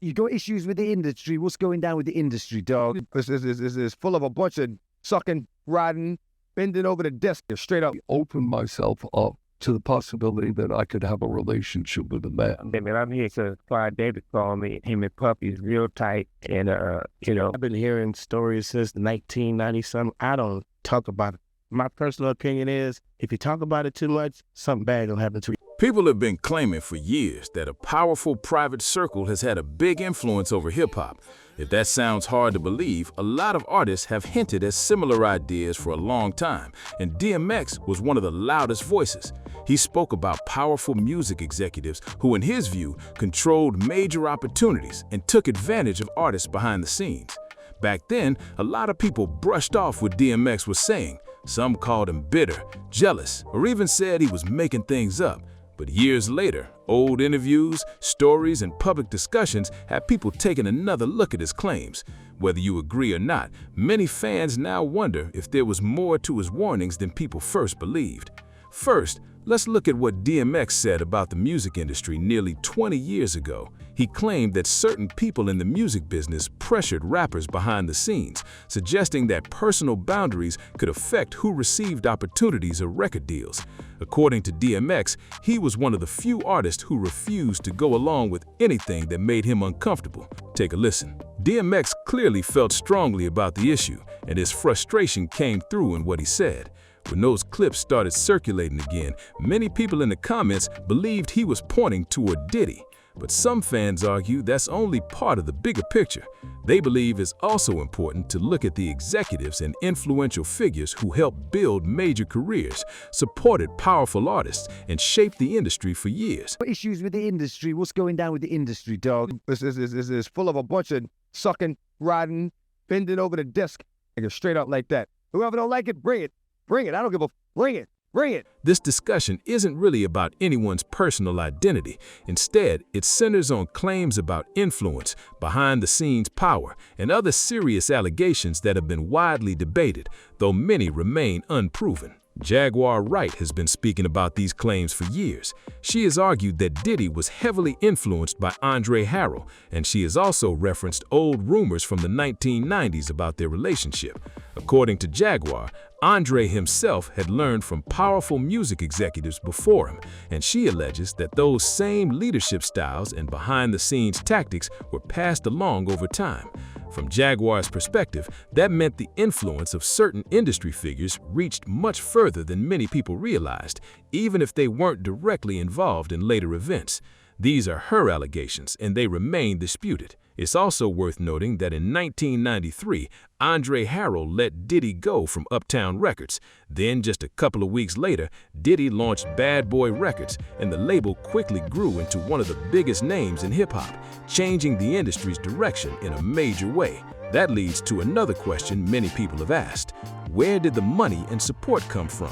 You got issues with the industry. What's going down with the industry, dog? It's full of a bunch of sucking, riding, bending over the desk straight up. Open myself up to the possibility that I could have a relationship with a man. I mean, I'm here because Clive Davis called me. Him and Puppy is real tight. And, I've been hearing stories since 1990-something. I don't talk about it. My personal opinion is, if you talk about it too much, something bad will happen to you. People have been claiming for years that a powerful private circle has had a big influence over hip-hop. If that sounds hard to believe, a lot of artists have hinted at similar ideas for a long time, and DMX was one of the loudest voices. He spoke about powerful music executives who, in his view, controlled major opportunities and took advantage of artists behind the scenes. Back then, a lot of people brushed off what DMX was saying. Some called him bitter, jealous, or even said he was making things up. But years later, old interviews, stories, and public discussions have people taking another look at his claims. Whether you agree or not, many fans now wonder if there was more to his warnings than people first believed. First, let's look at what DMX said about the music industry nearly 20 years ago. He claimed that certain people in the music business pressured rappers behind the scenes, suggesting that personal boundaries could affect who received opportunities or record deals. According to DMX, he was one of the few artists who refused to go along with anything that made him uncomfortable. Take a listen. DMX clearly felt strongly about the issue, and his frustration came through in what he said. When those clips started circulating again, many people in the comments believed he was pointing toward Diddy. But some fans argue that's only part of the bigger picture. They believe it's also important to look at the executives and influential figures who helped build major careers, supported powerful artists, and shaped the industry for years. Issues with the industry. What's going down with the industry, dog? It's full of a bunch of sucking, riding, bending over the desk straight up like that. Whoever don't like it, bring it. Bring it. I don't give a bring it. Bring it. This discussion isn't really about anyone's personal identity. Instead, it centers on claims about influence, behind-the-scenes power, and other serious allegations that have been widely debated, though many remain unproven. Jaguar Wright has been speaking about these claims for years. She has argued that Diddy was heavily influenced by Andre Harrell, and she has also referenced old rumors from the 1990s about their relationship. According to Jaguar, Andre himself had learned from powerful music executives before him, and she alleges that those same leadership styles and behind-the-scenes tactics were passed along over time. From Jaguar's perspective, that meant the influence of certain industry figures reached much further than many people realized, even if they weren't directly involved in later events. These are her allegations, and they remain disputed. It's also worth noting that in 1993, Andre Harrell let Diddy go from Uptown Records. Then, just a couple of weeks later, Diddy launched Bad Boy Records, and the label quickly grew into one of the biggest names in hip-hop, changing the industry's direction in a major way. That leads to another question many people have asked. Where did the money and support come from?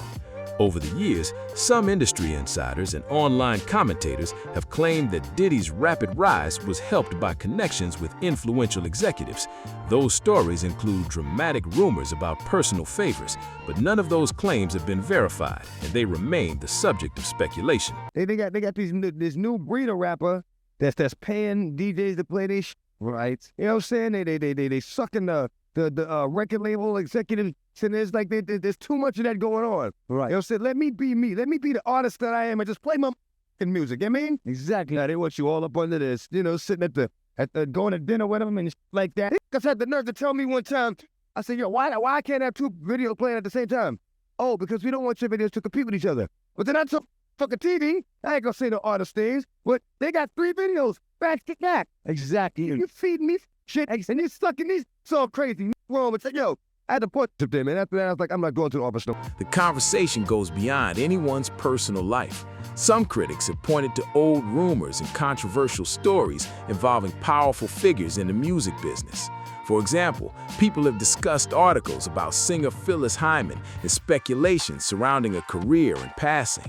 Over the years, some industry insiders and online commentators have claimed that Diddy's rapid rise was helped by connections with influential executives. Those stories include dramatic rumors about personal favors, but none of those claims have been verified, and they remain the subject of speculation. They got this new breed of rapper that's paying DJs to play this right? You know what I'm saying? They sucking the record label executives. And there's like there's too much of that going on. Right. You know what I'm saying? Let me be me. Let me be the artist that I am and just play my music. You know what I mean? Exactly. Now, they want you all up under this, sitting at the going to dinner with them and like that. I had the nerve to tell me one time, I said, yo, why I can't have two videos playing at the same time? Oh, because we don't want your videos to compete with each other. But then I took fucking TV. I ain't gonna say no artist things, but they got 3 videos back to back. Exactly. You feed me shit and you're sucking these so crazy wrong. But say, yo, I had to put it there, man. After that, I was like, I'm not going to the office no. The conversation goes beyond anyone's personal life. Some critics have pointed to old rumors and controversial stories involving powerful figures in the music business. For example, people have discussed articles about singer Phyllis Hyman and speculations surrounding a career and passing.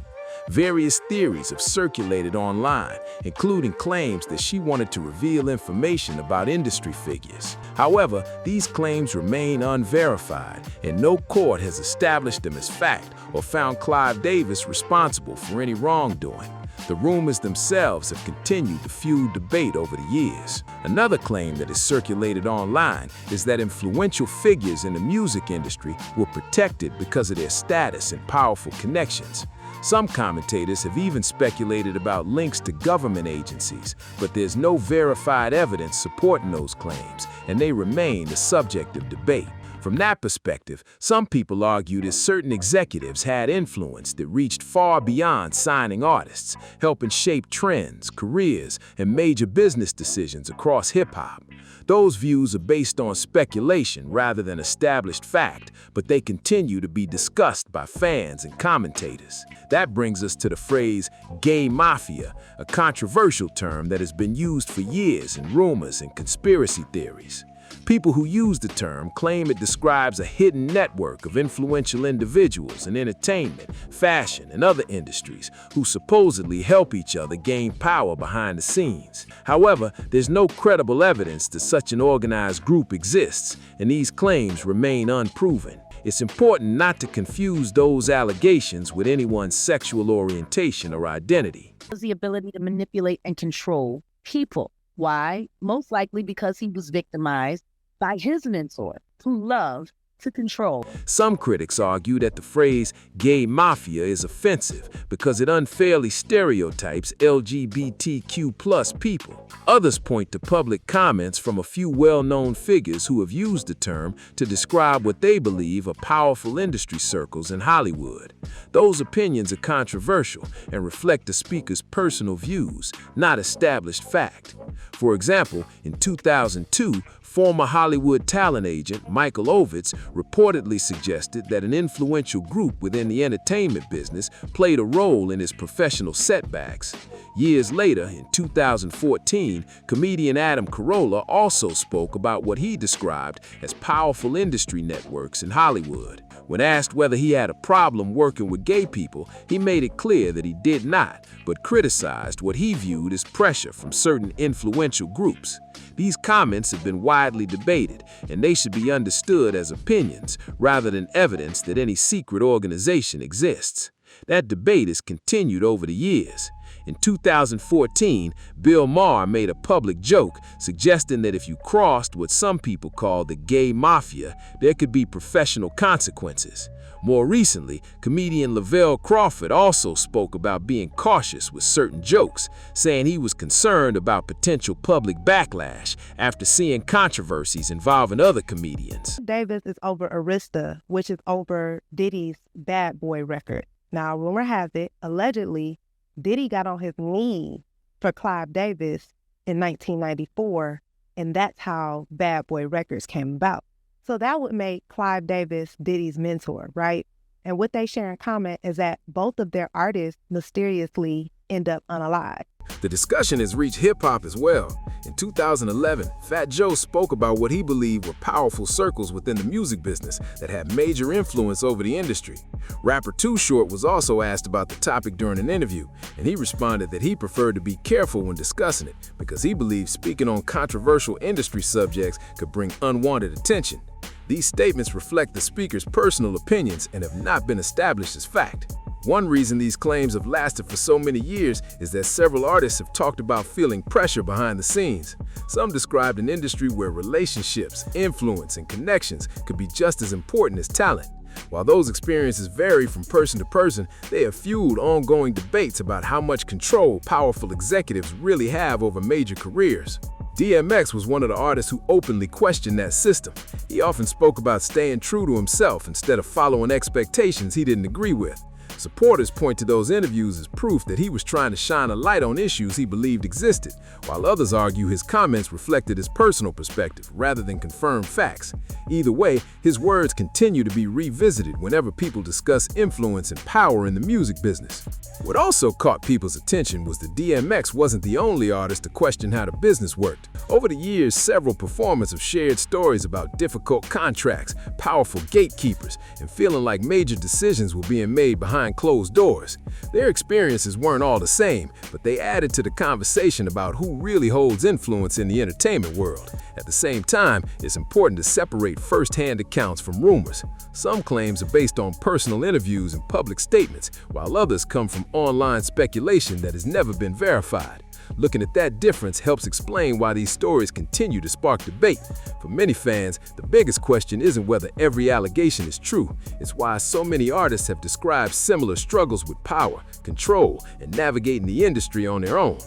Various theories have circulated online, including claims that she wanted to reveal information about industry figures. However, these claims remain unverified, and no court has established them as fact or found Clive Davis responsible for any wrongdoing. The rumors themselves have continued to fuel debate over the years. Another claim that is circulated online is that influential figures in the music industry were protected because of their status and powerful connections. Some commentators have even speculated about links to government agencies, but there's no verified evidence supporting those claims, and they remain the subject of debate. From that perspective, some people argue that certain executives had influence that reached far beyond signing artists, helping shape trends, careers, and major business decisions across hip-hop. Those views are based on speculation rather than established fact, but they continue to be discussed by fans and commentators. That brings us to the phrase gay mafia, a controversial term that has been used for years in rumors and conspiracy theories. People who use the term claim it describes a hidden network of influential individuals in entertainment, fashion, and other industries who supposedly help each other gain power behind the scenes. However, there's no credible evidence that such an organized group exists, and these claims remain unproven. It's important not to confuse those allegations with anyone's sexual orientation or identity. The ability to manipulate and control people. Why? Most likely because he was victimized by his mentor, who loved to control. Some critics argue that the phrase gay mafia is offensive because it unfairly stereotypes LGBTQ+ people. Others point to public comments from a few well-known figures who have used the term to describe what they believe are powerful industry circles in Hollywood. Those opinions are controversial and reflect the speaker's personal views, not established fact. For example, in 2002, former Hollywood talent agent Michael Ovitz reportedly suggested that an influential group within the entertainment business played a role in his professional setbacks. Years later, in 2014, comedian Adam Carolla also spoke about what he described as powerful industry networks in Hollywood. When asked whether he had a problem working with gay people, he made it clear that he did not, but criticized what he viewed as pressure from certain influential groups. These comments have been widely debated, and they should be understood as opinions rather than evidence that any secret organization exists. That debate has continued over the years. In 2014, Bill Maher made a public joke suggesting that if you crossed what some people call the gay mafia, there could be professional consequences. More recently, comedian Lavelle Crawford also spoke about being cautious with certain jokes, saying he was concerned about potential public backlash after seeing controversies involving other comedians. Davis is over Arista, which is over Diddy's Bad Boy record. Now, rumor has it, allegedly, Diddy got on his knee for Clive Davis in 1994, and that's how Bad Boy Records came about. So that would make Clive Davis Diddy's mentor, right? And what they share in common is that both of their artists mysteriously end up unalive. The discussion has reached hip-hop as well. In 2011, Fat Joe spoke about what he believed were powerful circles within the music business that had major influence over the industry. Rapper Too Short was also asked about the topic during an interview, and he responded that he preferred to be careful when discussing it because he believed speaking on controversial industry subjects could bring unwanted attention. These statements reflect the speaker's personal opinions and have not been established as fact. One reason these claims have lasted for so many years is that several artists have talked about feeling pressure behind the scenes. Some described an industry where relationships, influence, and connections could be just as important as talent. While those experiences vary from person to person, they have fueled ongoing debates about how much control powerful executives really have over major careers. DMX was one of the artists who openly questioned that system. He often spoke about staying true to himself instead of following expectations he didn't agree with. Supporters point to those interviews as proof that he was trying to shine a light on issues he believed existed, while others argue his comments reflected his personal perspective rather than confirmed facts. Either way, his words continue to be revisited whenever people discuss influence and power in the music business. What also caught people's attention was that DMX wasn't the only artist to question how the business worked. Over the years, several performers have shared stories about difficult contracts, powerful gatekeepers, and feeling like major decisions were being made behind behind closed doors. Their experiences weren't all the same, but they added to the conversation about who really holds influence in the entertainment world. At the same time, it's important to separate first-hand accounts from rumors. Some claims are based on personal interviews and public statements, while others come from online speculation that has never been verified. Looking at that difference helps explain why these stories continue to spark debate. For many fans, the biggest question isn't whether every allegation is true. It's why so many artists have described similar struggles with power, control, and navigating the industry on their own.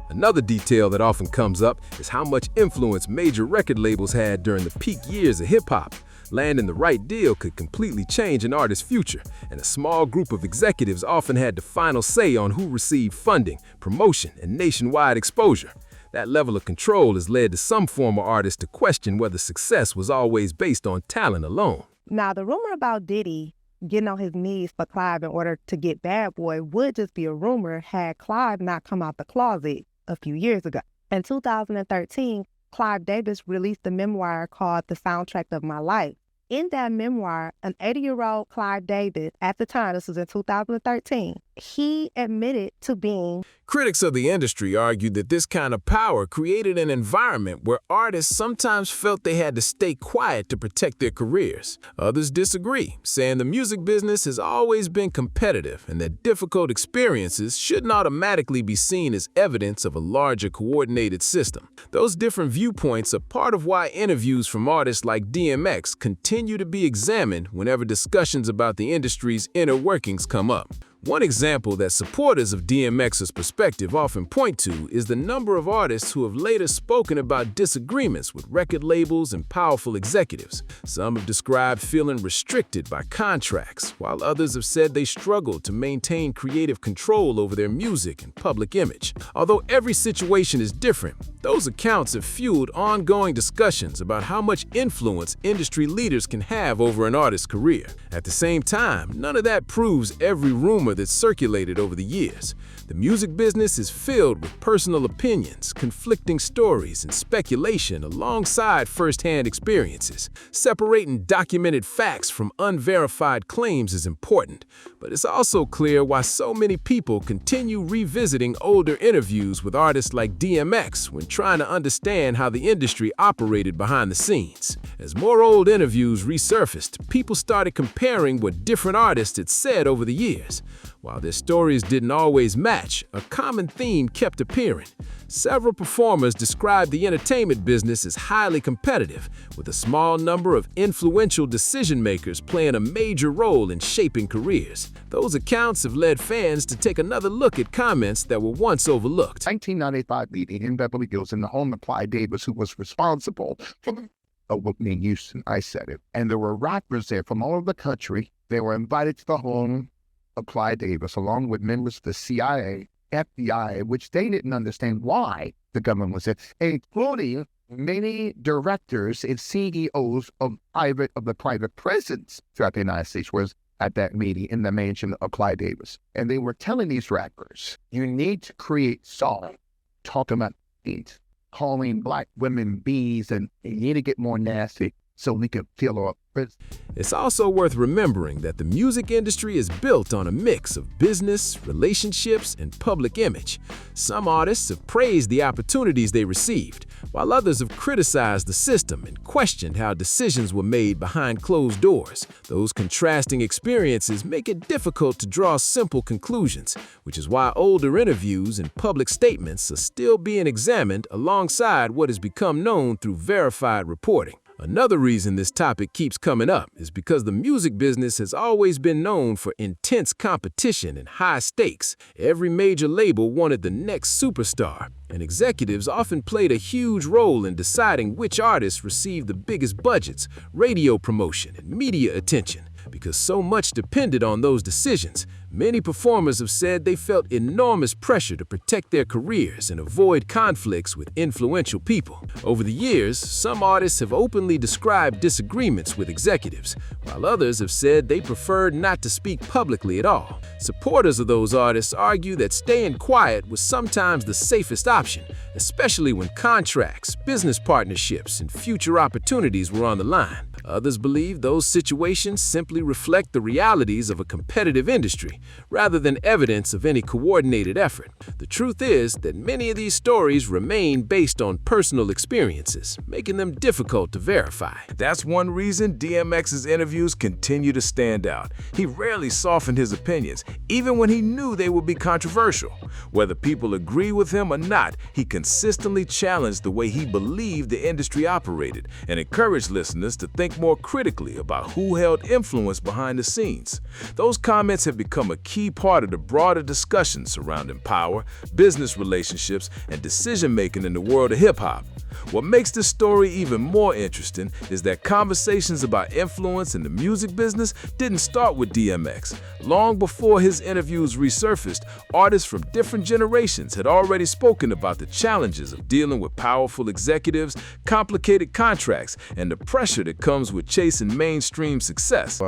Another detail that often comes up is how much influence major record labels had during the peak years of hip-hop. Landing the right deal could completely change an artist's future, and a small group of executives often had the final say on who received funding, promotion, and nationwide exposure. That level of control has led to some former artists to question whether success was always based on talent alone. Now, the rumor about Diddy getting on his knees for Clive in order to get Bad Boy would just be a rumor had Clive not come out the closet a few years ago. In 2013, Clive Davis released a memoir called The Soundtrack of My Life. In that memoir, an 80-year-old Clive Davis, at the time, this was in 2013, he admitted to being... Critics of the industry argued that this kind of power created an environment where artists sometimes felt they had to stay quiet to protect their careers. Others disagree, saying the music business has always been competitive and that difficult experiences shouldn't automatically be seen as evidence of a larger coordinated system. Those different viewpoints are part of why interviews from artists like DMX continue to be examined whenever discussions about the industry's inner workings come up. One example that supporters of DMX's perspective often point to is the number of artists who have later spoken about disagreements with record labels and powerful executives. Some have described feeling restricted by contracts, while others have said they struggled to maintain creative control over their music and public image. Although every situation is different, those accounts have fueled ongoing discussions about how much influence industry leaders can have over an artist's career. At the same time, none of that proves every rumor that's circulated over the years. The music business is filled with personal opinions, conflicting stories, and speculation alongside first-hand experiences. Separating documented facts from unverified claims is important, but it's also clear why so many people continue revisiting older interviews with artists like DMX when trying to understand how the industry operated behind the scenes. As more old interviews resurfaced, people started comparing what different artists had said over the years. While their stories didn't always match, a common theme kept appearing. Several performers described the entertainment business as highly competitive, with a small number of influential decision-makers playing a major role in shaping careers. Those accounts have led fans to take another look at comments that were once overlooked. 1995 meeting in Beverly Hills in the home of Clive Davis, who was responsible for Whitney Houston. I said it. And there were rappers there from all over the country. They were invited to the home of Clive Davis, along with members of the CIA, FBI, which they didn't understand why the government was there, including many directors and CEOs of the private prisons throughout the United States was at that meeting in the mansion of Clive Davis. And they were telling these rappers, you need to create songs talking about AIDS, calling black women bees, and you need to get more nasty so we can fill our prison. It's also worth remembering that the music industry is built on a mix of business, relationships, and public image. Some artists have praised the opportunities they received, while others have criticized the system and questioned how decisions were made behind closed doors. Those contrasting experiences make it difficult to draw simple conclusions, which is why older interviews and public statements are still being examined alongside what has become known through verified reporting. Another reason this topic keeps coming up is because the music business has always been known for intense competition and high stakes. Every major label wanted the next superstar, and executives often played a huge role in deciding which artists received the biggest budgets, radio promotion, and media attention. Because so much depended on those decisions, many performers have said they felt enormous pressure to protect their careers and avoid conflicts with influential people. Over the years, some artists have openly described disagreements with executives, while others have said they preferred not to speak publicly at all. Supporters of those artists argue that staying quiet was sometimes the safest option, especially when contracts, business partnerships, and future opportunities were on the line. Others believe those situations simply reflect the realities of a competitive industry, rather than evidence of any coordinated effort. The truth is that many of these stories remain based on personal experiences, making them difficult to verify. That's one reason DMX's interviews continue to stand out. He rarely softened his opinions, even when he knew they would be controversial. Whether people agree with him or not, he consistently challenged the way he believed the industry operated and encouraged listeners to think more critically about who held influence behind the scenes. Those comments have become a key part of the broader discussion surrounding power, business relationships, and decision-making in the world of hip-hop. What makes this story even more interesting is that conversations about influence in the music business didn't start with DMX. Long before his interviews resurfaced, artists from different generations had already spoken about the challenges of dealing with powerful executives, complicated contracts, and the pressure that comes with chasing mainstream success.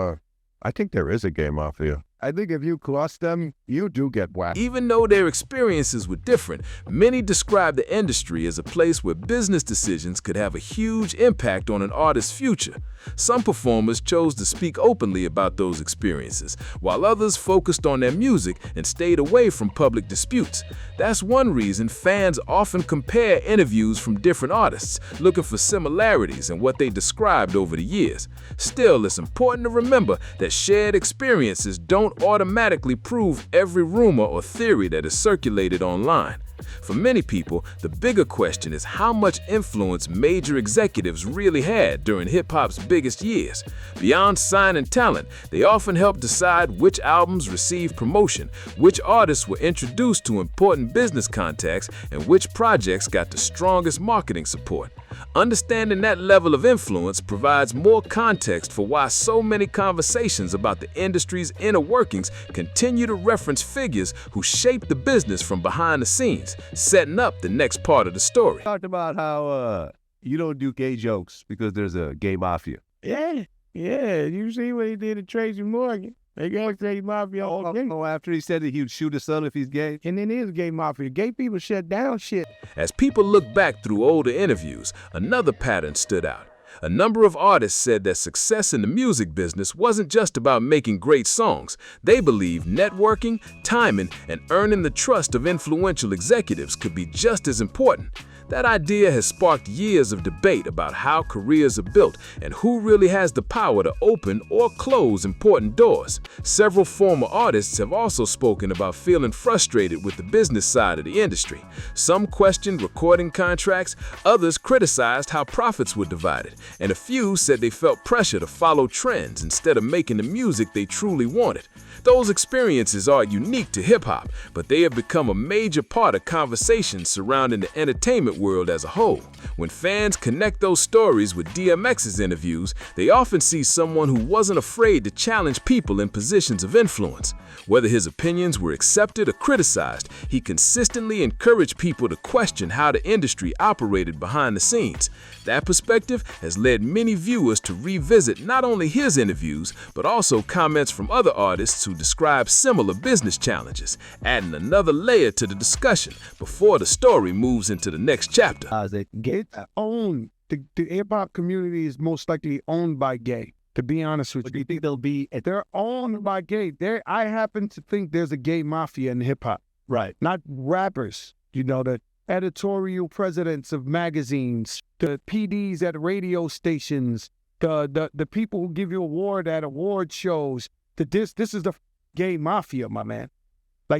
I think there is a game mafia. I think if you cross them, you do get whacked. Even though their experiences were different, many describe the industry as a place where business decisions could have a huge impact on an artist's future. Some performers chose to speak openly about those experiences, while others focused on their music and stayed away from public disputes. That's one reason fans often compare interviews from different artists, looking for similarities in what they described over the years. Still, it's important to remember that shared experiences don't automatically prove every rumor or theory that is circulated online. For many people, the bigger question is how much influence major executives really had during hip-hop's biggest years. Beyond signing talent, they often help decide which albums received promotion, which artists were introduced to important business contacts, and which projects got the strongest marketing support. Understanding that level of influence provides more context for why so many conversations about the industry's inner workings continue to reference figures who shaped the business from behind the scenes, setting up the next part of the story. Talked about how you don't do gay jokes because there's a gay mafia. Yeah. You see what he did to Tracy Morgan. They got Tracy Mafia all gay. After he said that he would shoot his son if he's gay. And then there's gay mafia. Gay people shut down shit. As people look back through older interviews, another pattern stood out. A number of artists said that success in the music business wasn't just about making great songs. They believed networking, timing, and earning the trust of influential executives could be just as important. That idea has sparked years of debate about how careers are built and who really has the power to open or close important doors. Several former artists have also spoken about feeling frustrated with the business side of the industry. Some questioned recording contracts, others criticized how profits were divided, and a few said they felt pressure to follow trends instead of making the music they truly wanted. Those experiences are unique to hip-hop, but they have become a major part of conversations surrounding the entertainment world as a whole. When fans connect those stories with DMX's interviews, they often see someone who wasn't afraid to challenge people in positions of influence. Whether his opinions were accepted or criticized, he consistently encouraged people to question how the industry operated behind the scenes. That perspective has led many viewers to revisit not only his interviews, but also comments from other artists who describe similar business challenges, adding another layer to the discussion before the story moves into the next chapter. The hip-hop community is most likely owned by gay. To be honest with you, they're owned by gay. I happen to think there's a gay mafia in hip-hop. Right. Not rappers, the editorial presidents of magazines, the PDs at radio stations, the people who give you award at award shows. This is the gay mafia, my man.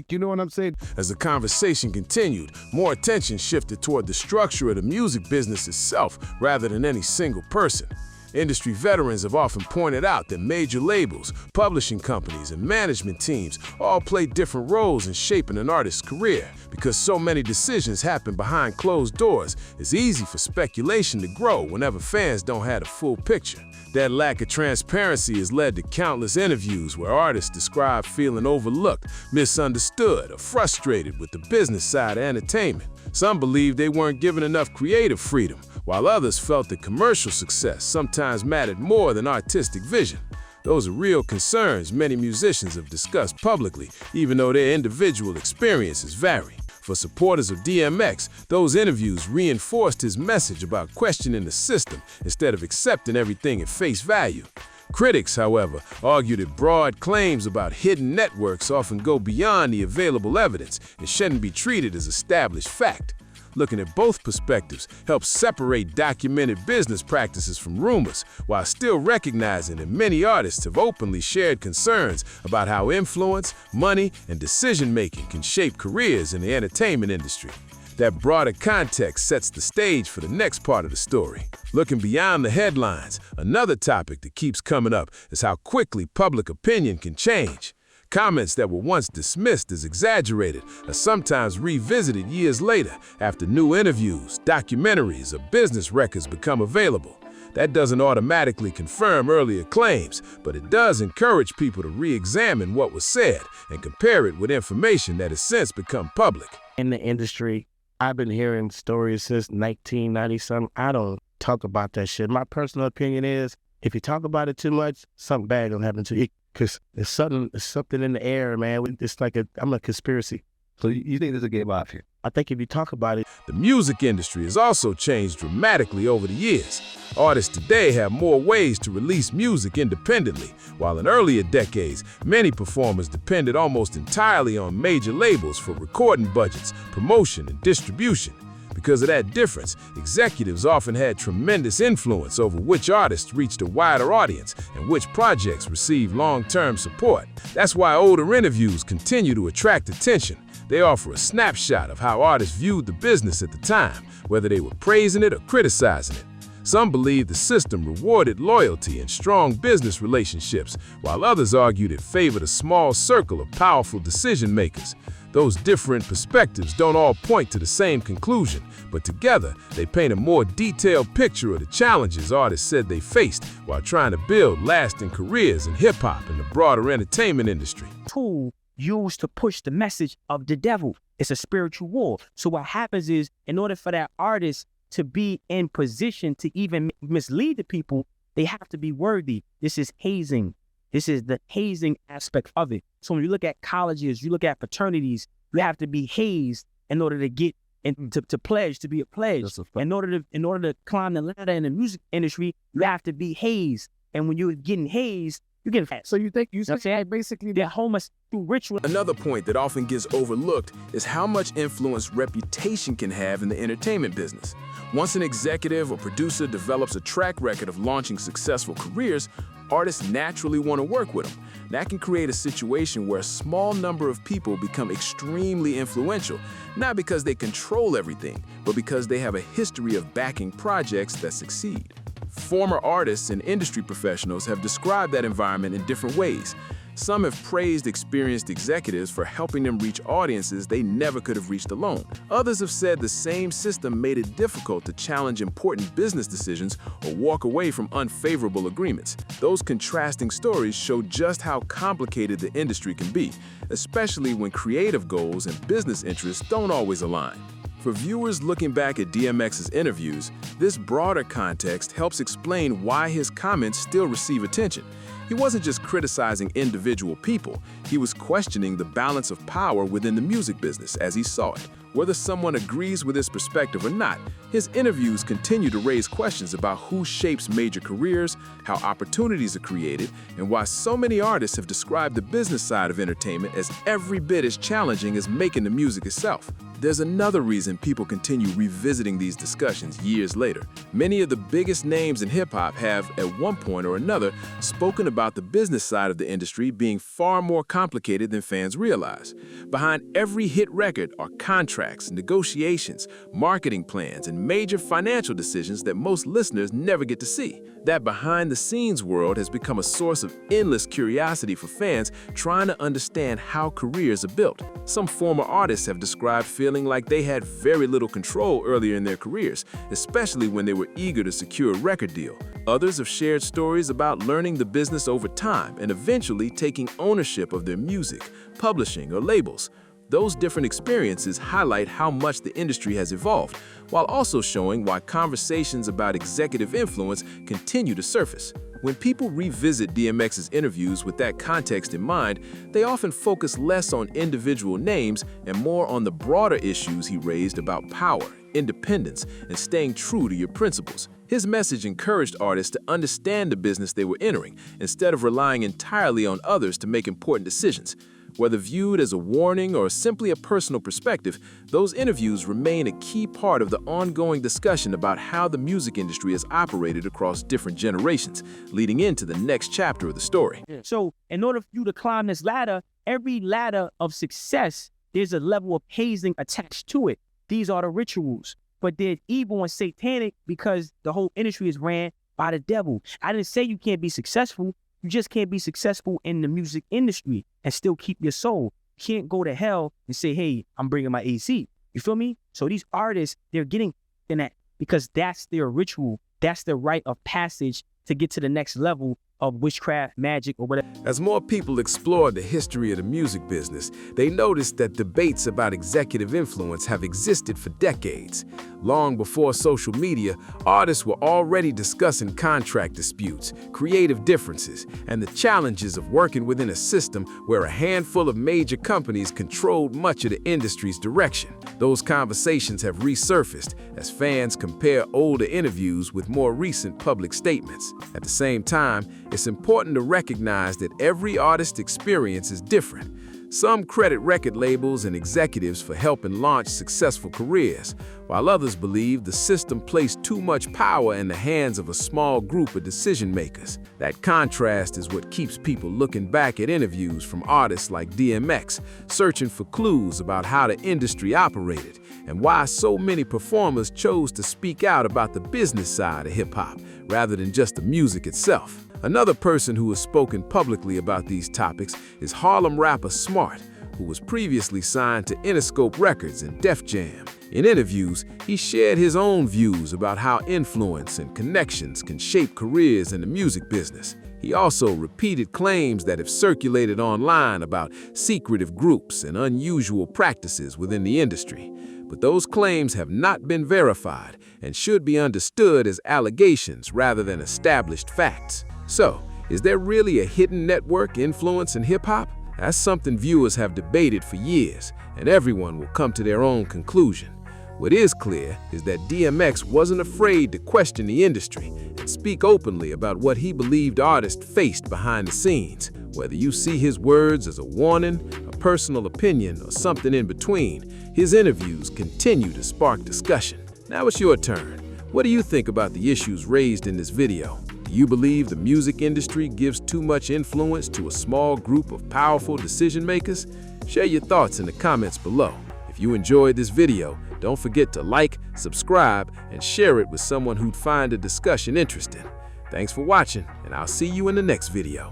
You know what I'm saying? As the conversation continued, more attention shifted toward the structure of the music business itself rather than any single person. Industry veterans have often pointed out that major labels, publishing companies, and management teams all play different roles in shaping an artist's career. Because so many decisions happen behind closed doors, it's easy for speculation to grow whenever fans don't have a full picture. That lack of transparency has led to countless interviews where artists describe feeling overlooked, misunderstood, or frustrated with the business side of entertainment. Some believe they weren't given enough creative freedom, while others felt that commercial success sometimes mattered more than artistic vision. Those are real concerns many musicians have discussed publicly, even though their individual experiences vary. For supporters of DMX, those interviews reinforced his message about questioning the system instead of accepting everything at face value. Critics, however, argue that broad claims about hidden networks often go beyond the available evidence and shouldn't be treated as established fact. Looking at both perspectives helps separate documented business practices from rumors, while still recognizing that many artists have openly shared concerns about how influence, money, and decision-making can shape careers in the entertainment industry. That broader context sets the stage for the next part of the story. Looking beyond the headlines, another topic that keeps coming up is how quickly public opinion can change. Comments that were once dismissed as exaggerated are sometimes revisited years later after new interviews, documentaries, or business records become available. That doesn't automatically confirm earlier claims, but it does encourage people to re-examine what was said and compare it with information that has since become public. In the industry, I've been hearing stories since 1990-something. I don't talk about that shit. My personal opinion is, if you talk about it too much, something bad will happen to you. Because there's something in the air, man. It's like I'm a conspiracy. So you think there's a game out here? I think if you talk about it. The music industry has also changed dramatically over the years. Artists today have more ways to release music independently, while in earlier decades, many performers depended almost entirely on major labels for recording budgets, promotion, and distribution. Because of that difference, executives often had tremendous influence over which artists reached a wider audience and which projects received long-term support. That's why older interviews continue to attract attention. They offer a snapshot of how artists viewed the business at the time, whether they were praising it or criticizing it. Some believe the system rewarded loyalty and strong business relationships, while others argued it favored a small circle of powerful decision-makers. Those different perspectives don't all point to the same conclusion, but together they paint a more detailed picture of the challenges artists said they faced while trying to build lasting careers in hip-hop and the broader entertainment industry. Tool used to push the message of the devil. It's a spiritual war. So what happens is, in order for that artist to be in position to even mislead the people, they have to be worthy. This is hazing. This is the hazing aspect of it. So when you look at colleges, you look at fraternities, you have to be hazed in order to get to pledge, to be a pledge. In order to climb the ladder in the music industry, you have to be hazed. And when you're getting hazed, you get fat. So you say basically they're homeless through ritual. Another point that often gets overlooked is how much influence reputation can have in the entertainment business. Once an executive or producer develops a track record of launching successful careers, artists naturally want to work with them. That can create a situation where a small number of people become extremely influential, not because they control everything, but because they have a history of backing projects that succeed. Former artists and industry professionals have described that environment in different ways. Some have praised experienced executives for helping them reach audiences they never could have reached alone. Others have said the same system made it difficult to challenge important business decisions or walk away from unfavorable agreements. Those contrasting stories show just how complicated the industry can be, especially when creative goals and business interests don't always align. For viewers looking back at DMX's interviews, this broader context helps explain why his comments still receive attention. He wasn't just criticizing individual people, he was questioning the balance of power within the music business as he saw it. Whether someone agrees with his perspective or not, his interviews continue to raise questions about who shapes major careers, how opportunities are created, and why so many artists have described the business side of entertainment as every bit as challenging as making the music itself. There's another reason people continue revisiting these discussions years later. Many of the biggest names in hip-hop have, at one point or another, spoken about the business side of the industry being far more complicated than fans realize. Behind every hit record are contracts, negotiations, marketing plans, and major financial decisions that most listeners never get to see. That behind-the-scenes world has become a source of endless curiosity for fans trying to understand how careers are built. Some former artists have described feeling like they had very little control earlier in their careers, especially when they were eager to secure a record deal. Others have shared stories about learning the business over time and eventually taking ownership of their music, publishing, or labels. Those different experiences highlight how much the industry has evolved, while also showing why conversations about executive influence continue to surface. When people revisit DMX's interviews with that context in mind, they often focus less on individual names and more on the broader issues he raised about power, independence, and staying true to your principles. His message encouraged artists to understand the business they were entering, instead of relying entirely on others to make important decisions. Whether viewed as a warning or simply a personal perspective, those interviews remain a key part of the ongoing discussion about how the music industry has operated across different generations, leading into the next chapter of the story. So in order for you to climb this ladder, every ladder of success, there's a level of hazing attached to it. These are the rituals, but they're evil and satanic because the whole industry is ran by the devil. I didn't say you can't be successful. You just can't be successful in the music industry and still keep your soul. You can't go to hell and say, hey, I'm bringing my AC. You feel me? So these artists, they're getting in that because that's their ritual. That's their rite of passage to get to the next level of witchcraft, magic, or whatever. As more people explored the history of the music business, they noticed that debates about executive influence have existed for decades. Long before social media, artists were already discussing contract disputes, creative differences, and the challenges of working within a system where a handful of major companies controlled much of the industry's direction. Those conversations have resurfaced as fans compare older interviews with more recent public statements. At the same time, it's important to recognize that every artist's experience is different. Some credit record labels and executives for helping launch successful careers, while others believe the system placed too much power in the hands of a small group of decision makers. That contrast is what keeps people looking back at interviews from artists like DMX, searching for clues about how the industry operated and why so many performers chose to speak out about the business side of hip-hop rather than just the music itself. Another person who has spoken publicly about these topics is Harlem rapper Smart, who was previously signed to Interscope Records and Def Jam. In interviews, he shared his own views about how influence and connections can shape careers in the music business. He also repeated claims that have circulated online about secretive groups and unusual practices within the industry. But those claims have not been verified and should be understood as allegations rather than established facts. So, is there really a hidden network influence in hip-hop? That's something viewers have debated for years, and everyone will come to their own conclusion. What is clear is that DMX wasn't afraid to question the industry and speak openly about what he believed artists faced behind the scenes. Whether you see his words as a warning, a personal opinion, or something in between, his interviews continue to spark discussion. Now it's your turn. What do you think about the issues raised in this video? Do you believe the music industry gives too much influence to a small group of powerful decision makers? Share your thoughts in the comments below. If you enjoyed this video, don't forget to like, subscribe, and share it with someone who'd find the discussion interesting. Thanks for watching, and I'll see you in the next video.